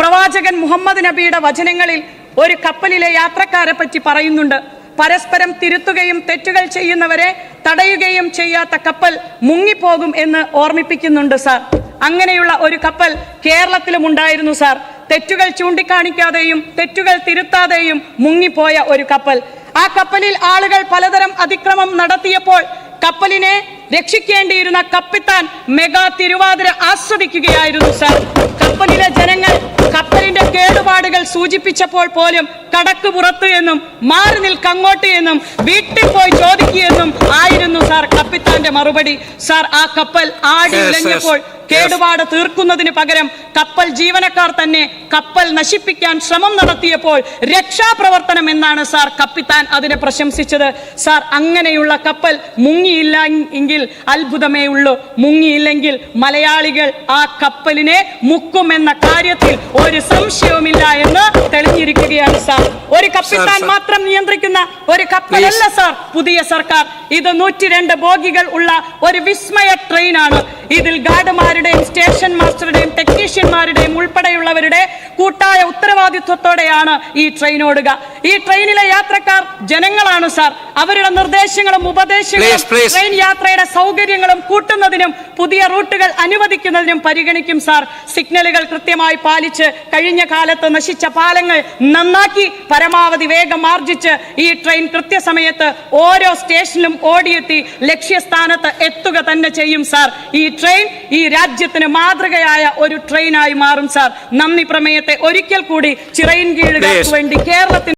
പ്രവാചകൻ മുഹമ്മദ് നബിയുടെ വചനങ്ങളിൽ ഒരു കപ്പലിലെ യാത്രക്കാരെ പറ്റി പറയുന്നുണ്ട്. പരസ്പരം തിരുത്തുകയും തെറ്റുകൾ ചെയ്യുന്നവരെ തടയുകയും ചെയ്യാത്ത കപ്പൽ മുങ്ങിപ്പോകും എന്ന് ഓർമ്മിപ്പിക്കുന്നുണ്ട് സാർ. അങ്ങനെയുള്ള ഒരു കപ്പൽ കേരളത്തിലും ഉണ്ടായിരുന്നു സാർ. തെറ്റുകൾ ചൂണ്ടിക്കാണിക്കാതെയും തെറ്റുകൾ തിരുത്താതെയും മുങ്ങിപ്പോയ ഒരു കപ്പൽ. ആ കപ്പലിൽ ആളുകൾ പലതരം അതിക്രമം നടത്തിയപ്പോൾ കപ്പലിനെ രക്ഷിക്കേണ്ടിയിരുന്ന കപ്പിത്താൻ മെഗാ തിരുവാതിര ആസ്വദിക്കുകയായിരുന്നു സാർ. കപ്പലിലെ ജനങ്ങൾ കപ്പലിന്റെ കേടുപാടുകൾ സൂചിപ്പിച്ചപ്പോൾ പോലും കടക്ക് പുറത്ത് എന്നും മാറി നിൽക്കങ്ങോട്ട് എന്നും വീട്ടിൽ പോയി ചോദിക്കുകയെന്നും ആയിരുന്നു സാർ കപ്പിത്താന്റെ മറുപടി. സാർ, ആ കപ്പൽ ആടി ഉലഞ്ഞപ്പോൾ കേടുപാട് തീർക്കുന്നതിന് പകരം കപ്പൽ ജീവനക്കാർ തന്നെ കപ്പൽ നശിപ്പിക്കാൻ ശ്രമം നടത്തിയപ്പോൾ രക്ഷാപ്രവർത്തനം എന്നാണ് സാർ കപ്പിത്താൻ അതിനെ പ്രശംസിച്ചത്. സാർ, അങ്ങനെയുള്ള കപ്പൽ മുങ്ങിയില്ല എങ്കിൽ അത്ഭുതമേ ഉള്ളൂ. മുങ്ങിയില്ലെങ്കിൽ മലയാളികൾ ആ കപ്പലിനെ മുക്കുമെന്ന കാര്യത്തിൽ ഒരു സംശയവുമില്ല എന്ന് തെളിഞ്ഞിരിക്കുകയാണ് സാർ. ഒരു കപ്പിത്താൻ മാത്രം നിയന്ത്രിക്കുന്ന ഒരു കപ്പലല്ല സാർ പുതിയ സർക്കാർ. ഇത് 102 ബോഗികൾ ഉള്ള ഒരു വിസ്മയ ട്രെയിനാണ്. ഇതിൽ ഗാർഡുമാരുടെയും സ്റ്റേഷൻ മാസ്റ്ററുടെയും ടെക്നീഷ്യന്മാരുടെയും ഉൾപ്പെടെയുള്ളവരുടെ കൂട്ടായ ഉത്തരവാദിത്വത്തോടെയാണ് ഈ ട്രെയിൻ ഓടുക. ഈ ട്രെയിനിലെ യാത്രക്കാർ ജനങ്ങളാണ് സാർ. അവരുടെ നിർദ്ദേശങ്ങളും ഉപദേശങ്ങളും ട്രെയിൻ യാത്രയുടെ സൗകര്യങ്ങളും കൂട്ടുന്നതിനും പുതിയ റൂട്ടുകൾ അനുവദിക്കുന്നതിനും പരിഗണിക്കും സാർ. സിഗ്നലുകൾ കൃത്യമായി പാലിച്ച് കഴിഞ്ഞ കാലത്ത് നശിച്ച പാലങ്ങൾ നന്നാക്കി പരമാവധി വേഗം ആർജിച്ച് ഈ ട്രെയിൻ കൃത്യസമയത്ത് ഓരോ സ്റ്റേഷനിലും ഓടിയെത്തി ലക്ഷ്യസ്ഥാനത്ത് എത്തുക തന്നെ ചെയ്യും സാർ. ഈ ട്രെയിൻ ഈ രാജ്യത്തിന് മാതൃകയായ ഒരു ട്രെയിനായി മാറും സാർ. നന്ദി പ്രമേയത്തെ ഒരിക്കൽ കൂടി ചിറയിൻകീഴുകാർക്ക് വേണ്ടി കേരളത്തിന്